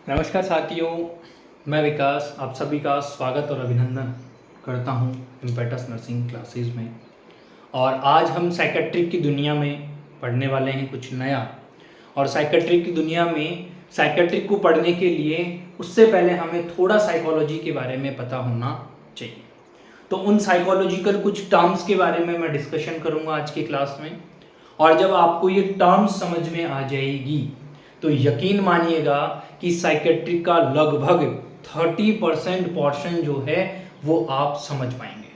नमस्कार साथियों, मैं विकास आप सभी का स्वागत और अभिनंदन करता हूं इम्पेटस नर्सिंग क्लासेस में। और आज हम साइकेट्रिक की दुनिया में पढ़ने वाले हैं कुछ नया। और साइकेट्रिक की दुनिया में साइकेट्रिक को पढ़ने के लिए उससे पहले हमें थोड़ा साइकोलॉजी के बारे में पता होना चाहिए। तो उन साइकोलॉजिकल कुछ टर्म्स के बारे में मैं डिस्कशन करूँगा आज की क्लास में। और जब आपको ये टर्म्स समझ में आ जाएगी तो यकीन मानिएगा कि साइकेट्रिक का लगभग 30% पोर्शन जो है वो आप समझ पाएंगे।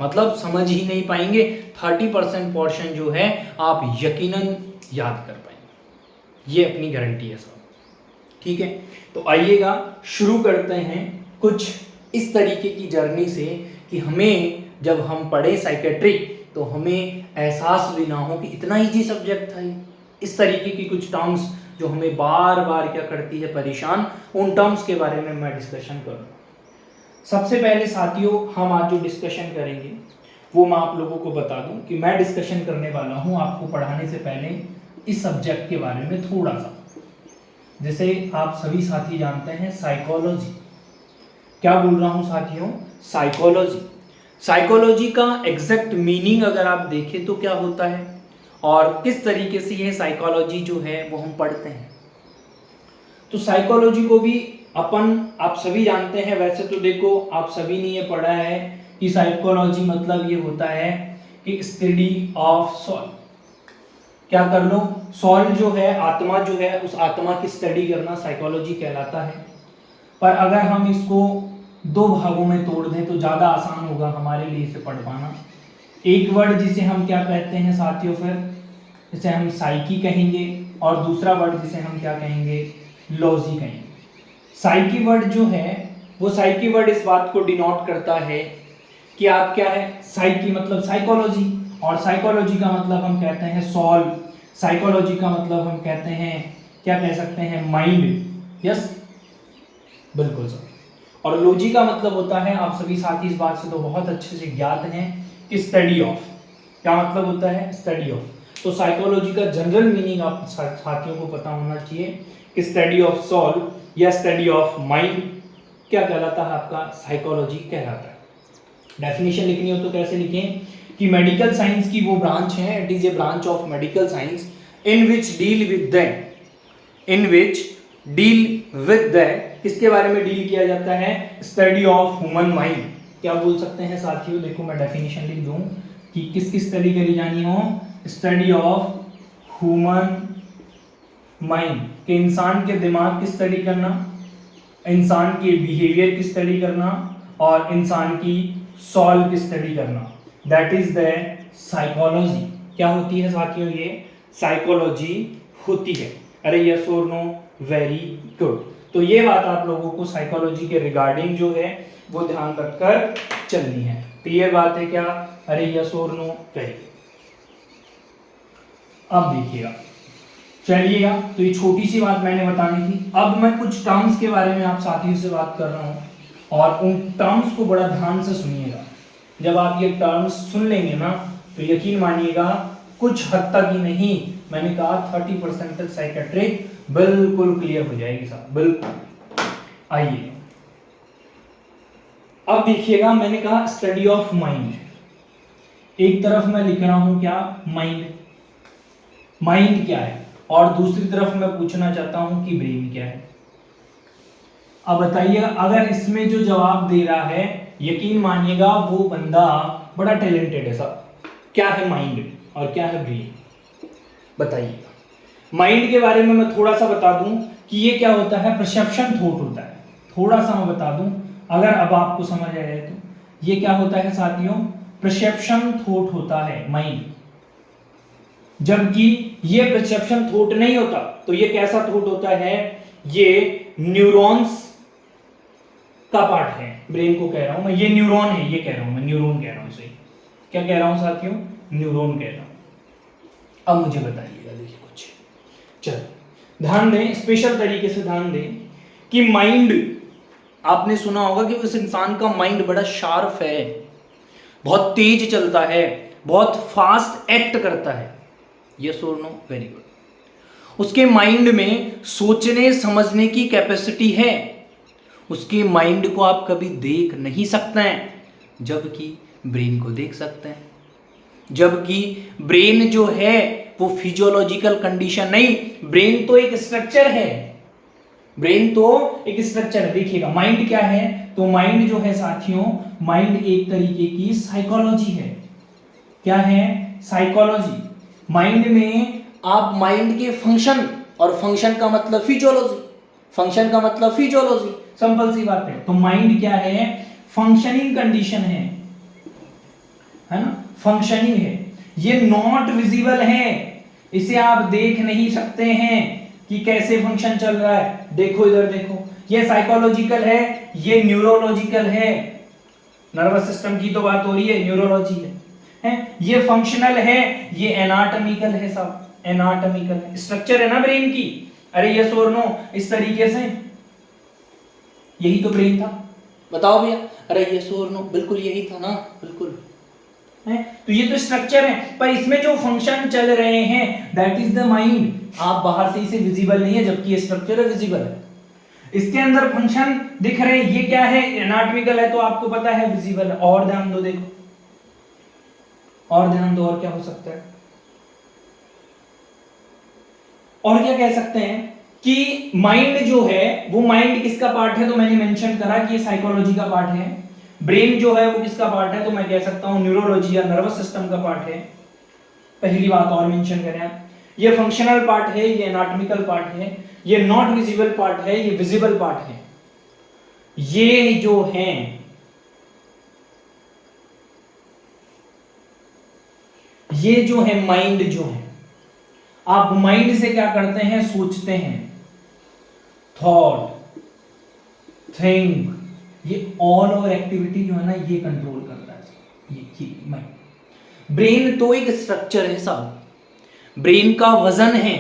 मतलब समझ ही नहीं पाएंगे, 30% पोर्शन जो है आप यकीनन याद कर पाएंगे। ये अपनी गारंटी है साहब। ठीक है, तो आइएगा शुरू करते हैं कुछ इस तरीके की जर्नी से कि हमें जब हम पढ़े साइकेट्रिक तो हमें एहसास भी ना हो कि इतना ईजी सब्जेक्ट था ये। इस तरीके की कुछ टर्म्स जो हमें बार बार क्या करती है परेशान, उन टर्म्स के बारे में मैं डिस्कशन करूँगा। सबसे पहले साथियों हम आज जो डिस्कशन करेंगे वो मैं आप लोगों को बता दूं कि मैं डिस्कशन करने वाला हूं आपको पढ़ाने से पहले इस सब्जेक्ट के बारे में थोड़ा सा। जैसे आप सभी साथी जानते हैं साइकोलॉजी, क्या बोल रहा हूं साथियों, साइकोलॉजी। साइकोलॉजी का एग्जैक्ट मीनिंग अगर आप देखें तो क्या होता है और किस तरीके से ये साइकोलॉजी जो है वो हम पढ़ते हैं। तो साइकोलॉजी को भी आप सभी जानते हैं। वैसे तो देखो आप सभी ने ये पढ़ा है कि साइकोलॉजी मतलब ये होता है कि स्टडी ऑफ सोल। क्या कर लो, सोल जो है, आत्मा जो है, उस आत्मा की स्टडी करना साइकोलॉजी कहलाता है। पर अगर हम इसको दो भागों में तोड़ दें तो ज़्यादा आसान होगा हमारे लिए इसे पढ़ पाना। एक वर्ड जिसे हम क्या कहते हैं साथियों, फिर जिसे हम साइकी कहेंगे, और दूसरा वर्ड जिसे हम क्या कहेंगे, लॉजी कहेंगे। साइकी वर्ड जो है वो साइकी वर्ड इस बात को डिनोट करता है कि आप क्या है, साइकी मतलब साइकोलॉजी, और साइकोलॉजी का मतलब हम कहते हैं सोल। साइकोलॉजी का मतलब हम कहते हैं, क्या कह सकते हैं, माइंड। यस, बिल्कुल सर। और लॉजी का मतलब होता है, आप सभी साथी इस बात से तो बहुत अच्छे से ज्ञात हैं कि स्टडी ऑफ। क्या मतलब होता है, स्टडी ऑफ। तो साइकोलॉजी का जनरल मीनिंग आप साथियों को पता होना चाहिए कि स्टडी ऑफ सोल या स्टडी ऑफ माइंड क्या कहलाता है, आपका साइकोलॉजी कहलाता है। डेफिनेशन लिखनी हो तो कैसे लिखें कि मेडिकल साइंस की वो ब्रांच है, it is a branch of medical science in which deal with the किसके बारे में डील किया जाता है, स्टडी ऑफ ह्यूमन माइंड। क्या बोल सकते हैं साथियों, देखो मैं डेफिनेशन लिख दूं कि किसकी स्टडी करी जानी हो, स्टडी ऑफ ह्यूमन माइंड, के इंसान के दिमाग की स्टडी करना, इंसान के बिहेवियर की स्टडी करना और इंसान की सोल की स्टडी करना। That is the psychology. क्या होती है साथियों, ये साइकोलॉजी होती है। अरे यस और नो, वेरी गुड। तो ये बात आप लोगों को साइकोलॉजी के रिगार्डिंग जो है वो ध्यान रखकर चलनी है। क्लियर बात है क्या, अरे यस और नो, वेरी। अब देखिएगा, चलिएगा, तो ये छोटी सी बात मैंने बतानी थी। अब मैं कुछ टर्म्स के बारे में आप साथियों से बात कर रहा हूं और उन टर्म्स को बड़ा ध्यान से सुनिएगा। जब आप ये टर्म्स सुन लेंगे ना तो यकीन मानिएगा कुछ हद तक ही नहीं, मैंने कहा 30% तक साइकेट्रिक बिल्कुल क्लियर हो जाएगी साहब, बिल्कुल। आइए अब देखिएगा, मैंने कहा स्टडी ऑफ माइंड। एक तरफ मैं लिख रहा हूं क्या, माइंड, माइंड क्या है, और दूसरी तरफ मैं पूछना चाहता हूं कि ब्रेन क्या है। अब बताइए, अगर इसमें जो जवाब दे रहा है यकीन मानिएगा वो बंदा बड़ा टैलेंटेड है साहब। क्या है माइंड और क्या है ब्रेन, बताइएगा। माइंड के बारे में मैं थोड़ा सा बता दूं कि ये क्या होता है, परसेप्शन थॉट होता है। थोड़ा सा मैं बता दूं, अगर अब आपको समझ आ जाए तो ये क्या होता है साथियों, परसेप्शन थॉट होता है माइंड। जबकि ये परसेप्शन थॉट नहीं होता तो ये कैसा थॉट होता है, ये न्यूरॉन्स का पार्ट है। ब्रेन को कह रहा हूं मैं, ये न्यूरॉन है, ये कह रहा हूं मैं, न्यूरॉन कह रहा हूं इसे। क्या कह रहा हूं साथियों, न्यूरॉन कह रहा हूं। अब मुझे बताइएगा, देखिए कुछ, चलो ध्यान दें, स्पेशल तरीके से ध्यान दें कि माइंड, आपने सुना होगा कि उस इंसान का माइंड बड़ा शार्प है, बहुत तेज चलता है, बहुत फास्ट एक्ट करता है। यस और नो, वेरी गुड। उसके माइंड में सोचने समझने की कैपेसिटी है। उसके माइंड को आप कभी देख नहीं सकते हैं, जबकि ब्रेन को देख सकते हैं। जबकि ब्रेन जो है वो फिजियोलॉजिकल कंडीशन नहीं, ब्रेन तो एक स्ट्रक्चर है। ब्रेन तो एक स्ट्रक्चर है। देखिएगा माइंड क्या है, तो माइंड जो है साथियों, माइंड एक तरीके की साइकोलॉजी है। क्या है? साइकोलॉजी। माइंड में आप माइंड के फंक्शन, और फंक्शन का मतलब फिजियोलॉजी, फंक्शन का मतलब फिजियोलॉजी, सिंपल सी बात है। तो माइंड क्या है? फंक्शनिंग कंडीशन है ना, फंक्शनिंग है। ये नॉट विजिबल है, इसे आप देख नहीं सकते हैं कि कैसे फंक्शन चल रहा है। देखो इधर देखो, ये साइकोलॉजिकल है, ये न्यूरोलॉजिकल है। नर्वस सिस्टम की तो बात हो रही है, न्यूरोलॉजी है। ये फंक्शनल है, ये एनाटॉमिकल है साहब, एनाटॉमिकल स्ट्रक्चर है ना ब्रेन की। अरे यस और नो, इस तरीके से यही तो ब्रेन था। बताओ भैया, अरे यस और नो, बिल्कुल यही था ना, बिल्कुल है। तो ये तो स्ट्रक्चर है, पर इसमें जो फंक्शन चल रहे हैं दैट इज द माइंड। आप बाहर से इसे विजिबल नहीं है, जबकि ये स्ट्रक्चर है, विजिबल है। इसके अंदर फंक्शन दिख रहे हैं, ये क्या है? एनाटॉमिकल है, तो आपको पता है विजिबल है। और ध्यान दो, देखो और ध्यान दो, और क्या हो सकता है? और क्या कह सकते हैं कि माइंड जो है वो, माइंड किसका पार्ट है? तो मैंने मेंशन करा कि ये साइकोलॉजी का पार्ट है। ब्रेन जो है वो किसका पार्ट है? तो मैं कह सकता हूं न्यूरोलॉजी या नर्वस सिस्टम का पार्ट है। पहली बात और मेंशन करें, ये फंक्शनल पार्ट है, ये एनाटॉमिकल पार्ट है, ये नॉट विजिबल पार्ट है, ये विजिबल पार्ट है। ये जो है ये जो है माइंड जो है, आप माइंड से क्या करते हैं? सोचते हैं, थॉट, थिंक, ये ऑल ओवर एक्टिविटी जो है ना, ये कंट्रोल करता है ये माइंड। ब्रेन तो एक स्ट्रक्चर है साहब, ब्रेन का वजन है,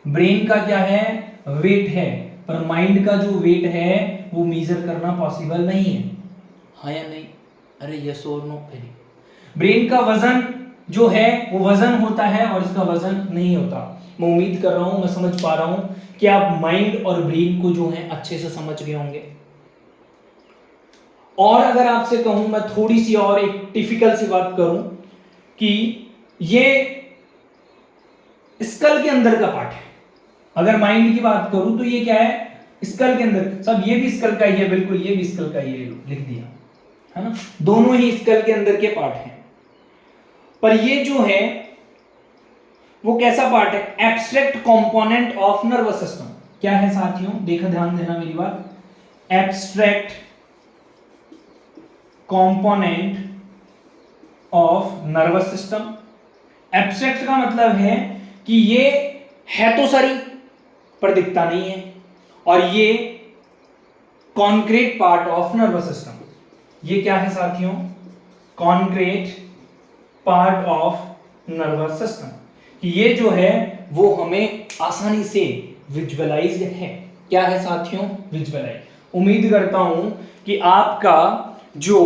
ब्रेन का क्या है? वेट है। पर माइंड का जो वेट है वो मेजर करना पॉसिबल नहीं है। हाँ या नहीं? अरे यस और नो। ब्रेन का वजन जो है वो वजन होता है, और इसका वजन नहीं होता। मैं उम्मीद कर रहा हूं, मैं समझ पा रहा हूं कि आप माइंड और ब्रेन को जो है अच्छे से समझ गए होंगे। और अगर आपसे कहूं, मैं थोड़ी सी और एक टिपिकल सी बात करूं कि ये स्कल के अंदर का पार्ट है। अगर माइंड की बात करूं तो ये क्या है? स्कल के अंदर। सब ये भी स्कल का ही है, बिल्कुल ये भी स्कल का ही है, लिख दिया है ना। दोनों ही स्कल के अंदर के पार्ट हैं। पर ये जो है वो कैसा पार्ट है? Abstract component of nervous system. क्या है साथियों? देखो ध्यान देना मेरी बात। Abstract component of nervous system. Abstract का मतलब है कि ये है तो शरीर पर दिखता नहीं है, और ये concrete part of nervous system. ये क्या है साथियों? Concrete part of nervous system. कि ये जो है वो हमें आसानी से विजुअलाइज है। क्या है साथियों? विजुअलाइज। उम्मीद करता हूं कि आपका जो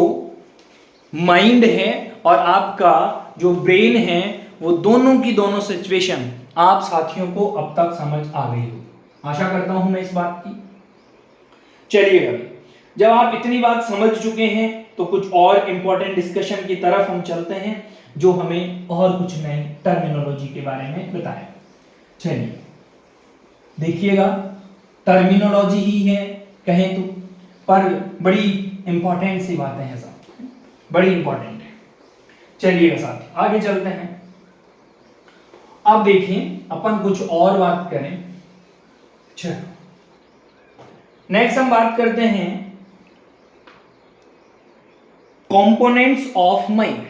माइंड है और आपका जो ब्रेन है, वो दोनों की दोनों सिचुएशन आप साथियों को अब तक समझ आ गई हो। आशा करता हूं मैं इस बात की। चलिए अभी जब आप इतनी बात समझ चुके हैं तो कुछ और इंपॉर्टेंट डिस्कशन की तरफ हम चलते हैं, जो हमें और कुछ नई टर्मिनोलॉजी के बारे में बताए। चलिए देखिएगा, टर्मिनोलॉजी ही है कहें तो, पर बड़ी इंपॉर्टेंट सी बातें हैं साहब, बड़ी इंपॉर्टेंट है। चलिएगा साथ आगे चलते हैं। अब देखिए अपन कुछ और बात करें। चलो नेक्स्ट हम बात करते हैं कंपोनेंट्स ऑफ माइंड।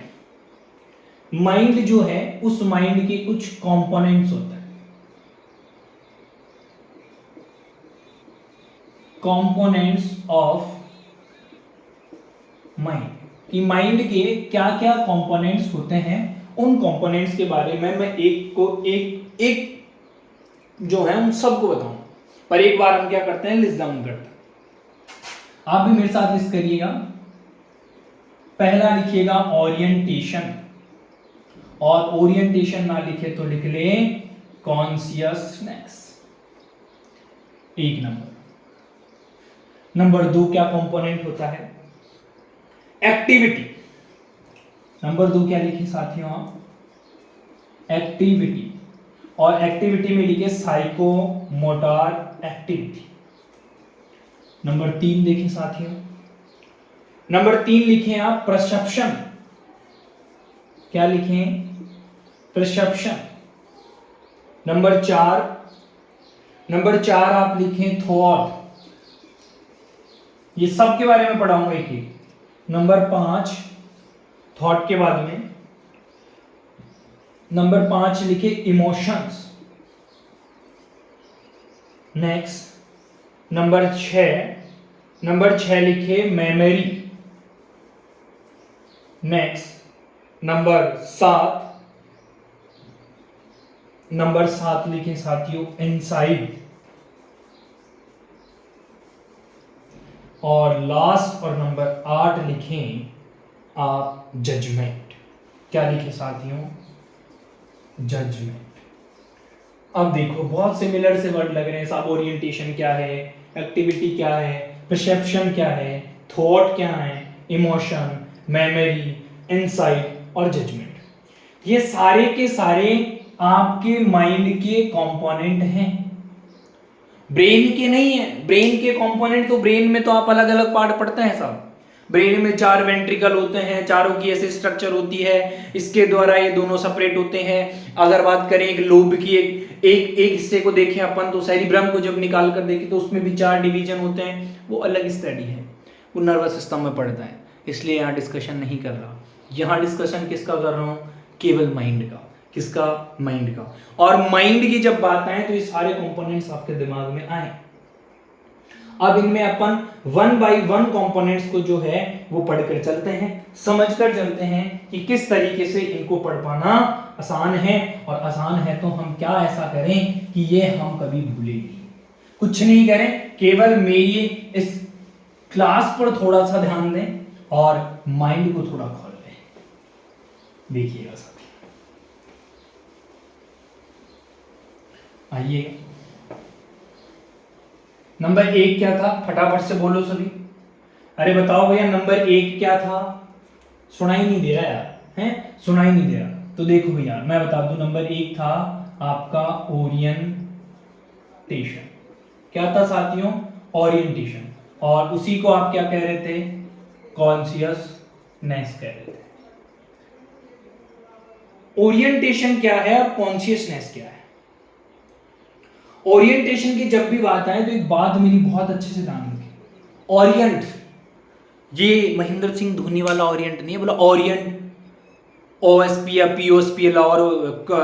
माइंड जो है उस माइंड के कुछ कंपोनेंट्स होते हैं। कंपोनेंट्स ऑफ माइंड, कि माइंड के क्या क्या कंपोनेंट्स होते हैं, उन कंपोनेंट्स के बारे में मैं एक को एक एक जो है उन सबको बताऊंगा। पर एक बार हम क्या करते हैं, लिस्ट डाउन करते हैं। आप भी मेरे साथ लिस्ट करिएगा। पहला लिखिएगा ओरिएंटेशन, और ओरिएंटेशन ना लिखे तो लिख ले कॉन्शियसनेस। एक नंबर 2 क्या कंपोनेंट होता है? एक्टिविटी। नंबर 2 क्या लिखे साथियों आप? एक्टिविटी। और एक्टिविटी में लिखे साइको मोटर एक्टिविटी। नंबर 3 देखें साथियों, नंबर 3 लिखे आप परसेप्शन। क्या लिखें? परसेप्शन। नंबर 4 आप लिखें थॉट। ये सब के बारे में पढ़ाऊंगा एक एक। नंबर 5 थॉट के बाद में नंबर 5 लिखे इमोशंस। नेक्स्ट नंबर 6 लिखे मेमोरी। नेक्स्ट नंबर 7 लिखे साथियों इनसाइट। और लास्ट और नंबर 8 लिखें आप जजमेंट। क्या लिखे साथियों? जजमेंट। अब देखो बहुत सिमिलर से वर्ड लग रहे हैं सब। ओरिएंटेशन क्या है, एक्टिविटी क्या है, परसेप्शन क्या है, थॉट क्या है, इमोशन, मेमोरी, इनसाइट और जजमेंट। ये सारे के सारे आपके माइंड के कंपोनेंट हैं, ब्रेन के नहीं है। ब्रेन के कंपोनेंट तो ब्रेन में तो आप अलग अलग पार्ट पढ़ते हैं सब। ब्रेन में 4 वेंट्रिकल होते हैं, चारों की ऐसी स्ट्रक्चर होती है, इसके द्वारा ये दोनों सेपरेट होते हैं। अगर बात करें एक लोब की, एक हिस्से को देखें अपन तो सेरिब्रम को जब निकाल कर देखें तो उसमें भी 4 डिवीजन होते हैं, वो अलग स्टडी है, वो नर्वस सिस्टम में पड़ता है, इसलिए यहाँ डिस्कशन नहीं कर रहा। यहाँ डिस्कशन किसका कर रहा हूँ? केवल माइंड का। किसका? माइंड का। और माइंड की जब बात आए तो ये सारे कंपोनेंट्स आपके दिमाग में आए। अब इनमें अपन 1 by 1 कंपोनेंट्स को जो है वो पढ़कर चलते हैं, समझकर चलते हैं कि किस तरीके से इनको पढ़ पाना आसान है। और आसान है तो हम क्या ऐसा करें कि ये हम कभी भूलें नहीं। कुछ नहीं करें, केवल मेरी इस क्लास पर थोड़ा सा ध्यान दें और माइंड को थोड़ा खोल लें। देखिएगा सभी, आइए नंबर 1 क्या था? फटाफट से बोलो सभी। अरे बताओ भैया नंबर 1 क्या था? सुनाई नहीं दे रहा यार, हैं? सुनाई नहीं दे रहा तो देखो भैया मैं बता दूं। नंबर 1 था आपका ओरिएंटेशन। क्या था साथियों? ओरिएंटेशन। और उसी को आप क्या कह रहे थे? कॉन्शियसनेस कह रहे थे। ओरिएंटेशन क्या है और कॉन्शियसनेस क्या है? ओरिएंटेशन की जब भी बात आए तो एक बात मेरी बहुत अच्छे से ध्यान रखें। ओरिएंट, ये महेंद्र सिंह धोनी वाला ओरिएंट नहीं है, बोला ओरिएंट OSP या POSP और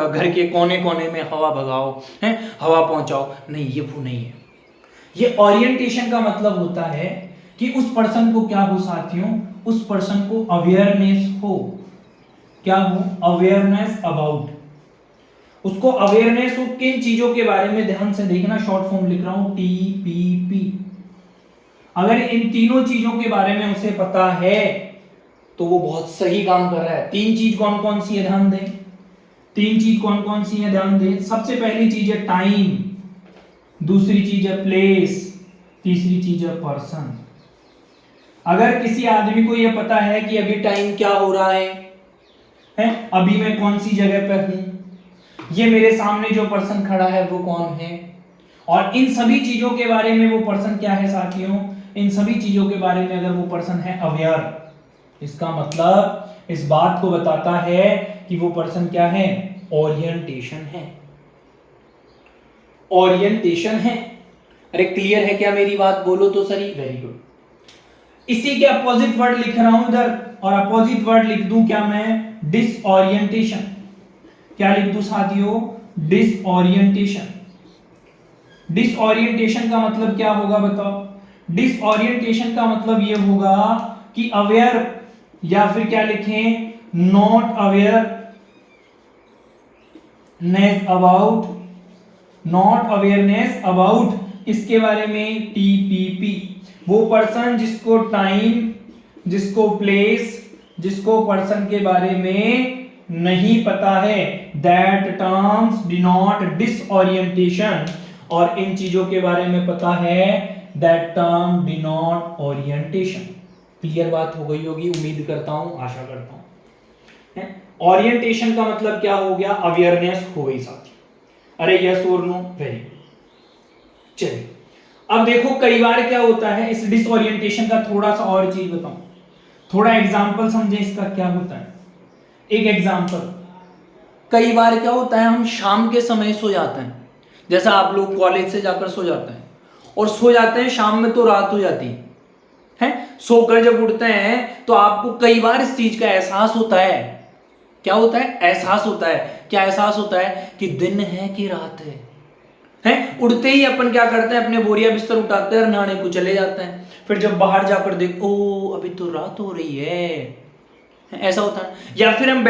घर के कोने कोने में हवा भगाओ, हैं, हवा पहुंचाओ, नहीं, ये वो नहीं है। ये ओरिएंटेशन का मतलब होता है कि उस पर्सन को क्या हो साथियों? उस पर्सन को अवेयरनेस हो। क्या हो? Awareness about. उसको अवेयरनेस हो किन चीजों के बारे में? ध्यान से देखना, शॉर्ट फॉर्म लिख रहा हूं TPP। अगर इन तीनों चीजों के बारे में उसे पता है तो वो बहुत सही काम कर रहा है। 3 चीज कौन कौन सी है? ध्यान दें। 3 चीज कौन कौन सी है? ध्यान दें। सबसे पहली चीज है टाइम, दूसरी चीज है प्लेस, तीसरी चीज है पर्सन। अगर किसी आदमी को यह पता है कि अभी टाइम क्या हो रहा है, अभी मैं कौन सी जगह पे हूं, ये मेरे सामने जो पर्सन खड़ा है वो कौन है, और इन सभी चीजों के बारे में वो पर्सन क्या है साथियों? इन सभी चीजों के बारे में अगर वो पर्सन है अवेयर, इसका मतलब इस बात को बताता है कि वो पर्सन क्या है? ओरिएंटेशन है। ओरिएंटेशन है। अरे क्लियर है क्या मेरी बात? बोलो तो सही। Very good. इसी के अपोजिट वर्ड लिख रहा हूं इधर, और अपोजिट वर्ड लिख दूं क्या मैं? डिसओरिएंटेशन। क्या लिख दूं साथियों? डिसओरिएंटेशन। डिसओरिएंटेशन का मतलब क्या होगा बताओ? डिसओरिएंटेशन का मतलब यह होगा कि अवेयर, या फिर क्या लिखें? Not awareness about, not awareness about इसके बारे में TPP। वो पर्सन जिसको टाइम, जिसको प्लेस, जिसको पर्सन के बारे में नहीं पता है, दैट टर्म्स डिनोट डिसओरिएंटेशन, और इन चीजों के बारे में पता है, that term denote orientation. Clear बात हो गई होगी, उम्मीद करता हूं, आशा करता हूं। ओरिएंटेशन का मतलब क्या हो गया, अवेयरनेस हो गई साथी। अरे यस और नो, वेरी गुड। चलिए अब देखो कई बार क्या होता है, इस डिसओरिएंटेशन का थोड़ा सा और चीज बताऊं, थोड़ा एग्जांपल समझे इसका क्या होता है। एक एग्जांपल, कई बार क्या होता है, हम शाम के समय सो जाते हैं, जैसा आप लोग कॉलेज से जाकर सो जाते हैं और सो जाते हैं शाम में तो रात हो जाती है, सोकर जब उठते हैं तो आपको कई बार इस चीज का एहसास होता है। क्या होता है, एहसास होता है। क्या एहसास होता है कि दिन है कि रात है। उड़ते ही अपन क्या करते हैं, अपने बोरिया बिस्तर उठाते हैं और नहाने को चले जाते हैं, फिर जब बाहर जाकर देखो अभी तो रात हो रही है, ऐसा होता है। या फिर हम